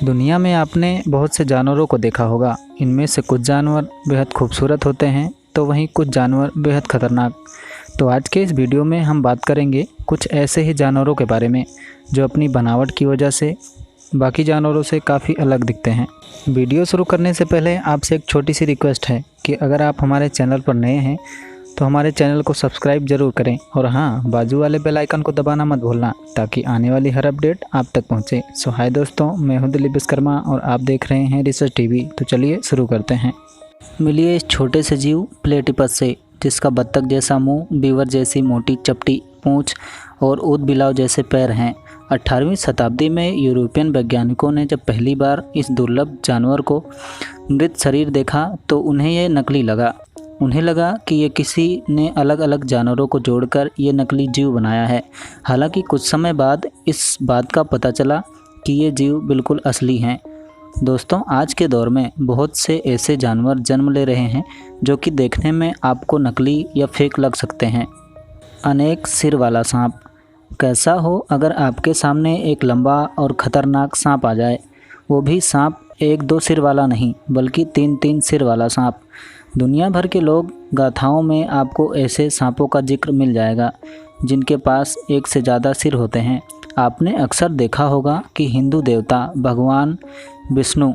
दुनिया में आपने बहुत से जानवरों को देखा होगा। इनमें से कुछ जानवर बेहद खूबसूरत होते हैं तो वहीं कुछ जानवर बेहद खतरनाक। तो आज के इस वीडियो में हम बात करेंगे कुछ ऐसे ही जानवरों के बारे में जो अपनी बनावट की वजह से बाकी जानवरों से काफ़ी अलग दिखते हैं। वीडियो शुरू करने से पहले आपसे एक छोटी सी रिक्वेस्ट है कि अगर आप हमारे चैनल पर नए हैं तो हमारे चैनल को सब्सक्राइब ज़रूर करें और हाँ, बाजू वाले बेल आइकन को दबाना मत भूलना ताकि आने वाली हर अपडेट आप तक पहुंचे। सो हाय दोस्तों, मैं हूं दिलीप विश्वकर्मा और आप देख रहे हैं रिसर्च टीवी। तो चलिए शुरू करते हैं। मिलिए इस छोटे से जीव प्लेटिपस से, जिसका बत्तख जैसा मुंह, बीवर जैसी मोटी चपटी पूँछ और ऊद बिलाव जैसे पैर हैं। 18वीं शताब्दी में यूरोपियन वैज्ञानिकों ने जब पहली बार इस दुर्लभ जानवर को मृत शरीर देखा तो उन्हें यह नकली लगा। उन्हें लगा कि ये किसी ने अलग अलग जानवरों को जोड़कर ये नकली जीव बनाया है। हालांकि कुछ समय बाद इस बात का पता चला कि ये जीव बिल्कुल असली हैं। दोस्तों, आज के दौर में बहुत से ऐसे जानवर जन्म ले रहे हैं जो कि देखने में आपको नकली या फेक लग सकते हैं। अनेक सिर वाला सांप। कैसा हो अगर आपके सामने एक लंबा और ख़तरनाक सांप आ जाए, वो भी सांप एक दो सिर वाला नहीं बल्कि तीन सिर वाला सांप। दुनिया भर के लोग गाथाओं में आपको ऐसे सांपों का जिक्र मिल जाएगा जिनके पास एक से ज़्यादा सिर होते हैं। आपने अक्सर देखा होगा कि हिंदू देवता भगवान विष्णु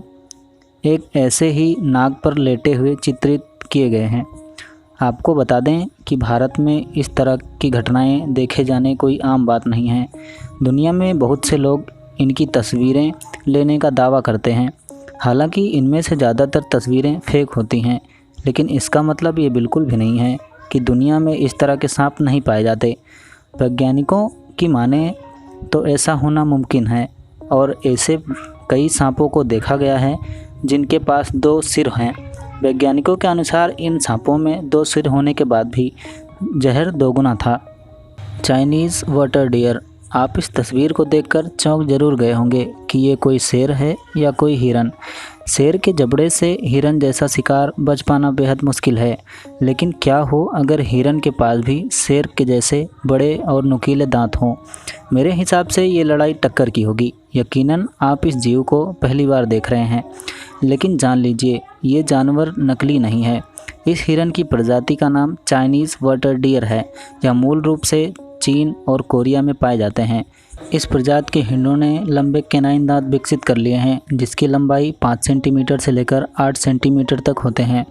एक ऐसे ही नाग पर लेटे हुए चित्रित किए गए हैं। आपको बता दें कि भारत में इस तरह की घटनाएं देखे जाने कोई आम बात नहीं है। दुनिया में बहुत से लोग इनकी तस्वीरें लेने का दावा करते हैं। हालांकि इनमें से ज़्यादातर तस्वीरें फेक होती हैं, लेकिन इसका मतलब ये बिल्कुल भी नहीं है कि दुनिया में इस तरह के सांप नहीं पाए जाते। वैज्ञानिकों की माने तो ऐसा होना मुमकिन है और ऐसे कई सांपों को देखा गया है जिनके पास दो सिर हैं। वैज्ञानिकों के अनुसार इन सांपों में दो सिर होने के बाद भी जहर दोगुना था। Chinese water deer. आप इस तस्वीर को देखकर चौंक जरूर गए होंगे कि ये कोई शेर है या कोई हिरन। शेर के जबड़े से हिरन जैसा शिकार बच पाना बेहद मुश्किल है, लेकिन क्या हो अगर हिरन के पास भी शेर के जैसे बड़े और नुकीले दांत हों। मेरे हिसाब से ये लड़ाई टक्कर की होगी। यकीनन आप इस जीव को पहली बार देख रहे हैं, लेकिन जान लीजिए ये जानवर नकली नहीं है। इस हिरन की प्रजाति का नाम चाइनीज़ वाटर डियर है। यह मूल रूप से चीन और कोरिया में पाए जाते हैं। इस प्रजाति के हिरणों ने लंबे कैनाइन दांत विकसित कर लिए हैं जिसकी लंबाई 5 सेंटीमीटर से लेकर 8 सेंटीमीटर तक होते हैं।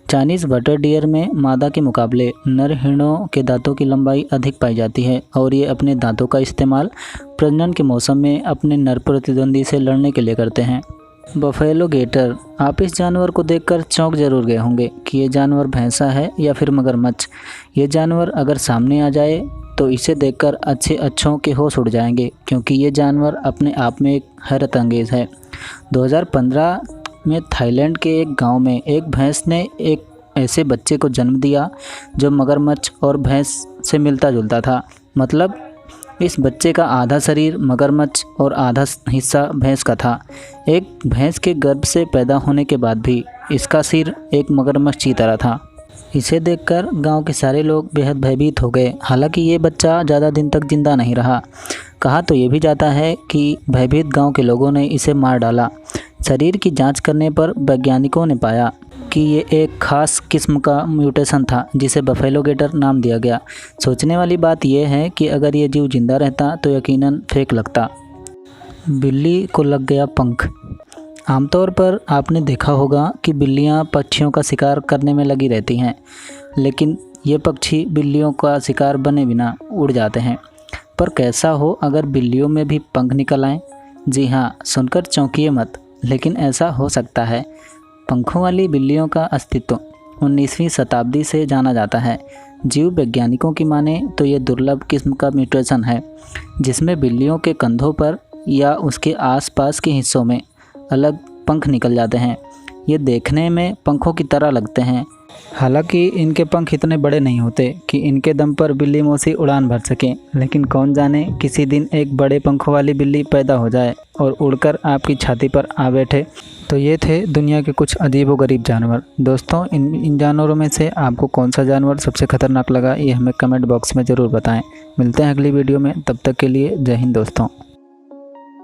चाइनीज़ वाटर डियर में मादा के मुकाबले नर हिरणों के दांतों की लंबाई अधिक पाई जाती है और ये अपने दांतों का इस्तेमाल प्रजनन के मौसम में अपने नर प्रतिद्वंदी से लड़ने के लिए करते हैं। Buffalo gator. आप इस जानवर को देखकर चौंक जरूर गए होंगे कि ये जानवर भैंसा है या फिर मगरमच्छ। ये जानवर अगर सामने आ जाए तो इसे देखकर अच्छों के होश उड़ जाएंगे, क्योंकि ये जानवर अपने आप में एक हैरत अंगेज़ है। 2015 में थाईलैंड के एक गांव में एक भैंस ने एक ऐसे बच्चे को जन्म दिया जो मगरमच्छ और भैंस से मिलता जुलता था। मतलब इस बच्चे का आधा शरीर मगरमच्छ और आधा हिस्सा भैंस का था। एक भैंस के गर्भ से पैदा होने के बाद भी इसका सिर एक मगरमच्छ की तरह था। इसे देखकर गांव के सारे लोग बेहद भयभीत हो गए। हालांकि ये बच्चा ज़्यादा दिन तक जिंदा नहीं रहा। कहा तो ये भी जाता है कि भयभीत गांव के लोगों ने इसे मार डाला। शरीर की जांच करने पर वैज्ञानिकों ने पाया कि ये एक खास किस्म का म्यूटेशन था जिसे बफेलो गेटर नाम दिया गया। सोचने वाली बात यह है कि अगर ये जीव जिंदा रहता तो यकीनन फेक लगता। बिल्ली को लग गया पंख। आमतौर पर आपने देखा होगा कि बिल्लियां पक्षियों का शिकार करने में लगी रहती हैं, लेकिन ये पक्षी बिल्लियों का शिकार बने बिना उड़ जाते हैं। पर कैसा हो अगर बिल्लियों में भी पंख निकल आएँ? जी हाँ, सुनकर चौंकिए मत, लेकिन ऐसा हो सकता है। पंखों वाली बिल्लियों का अस्तित्व 19वीं शताब्दी से जाना जाता है। जीव वैज्ञानिकों की माने तो ये दुर्लभ किस्म का म्यूटेशन है जिसमें बिल्लियों के कंधों पर या उसके आसपास के हिस्सों में अलग पंख निकल जाते हैं। ये देखने में पंखों की तरह लगते हैं। हालांकि इनके पंख इतने बड़े नहीं होते कि इनके दम पर बिल्ली मौसी उड़ान भर सकें, लेकिन कौन जाने किसी दिन एक बड़े पंखों वाली बिल्ली पैदा हो जाए और उड़कर आपकी छाती पर आ बैठे। तो ये थे दुनिया के कुछ अजीबोगरीब जानवर। दोस्तों, इन जानवरों में से आपको कौन सा जानवर सबसे खतरनाक लगा, ये हमें कमेंट बॉक्स में ज़रूर बताएं। मिलते हैं अगली वीडियो में, तब तक के लिए जय हिंद दोस्तों।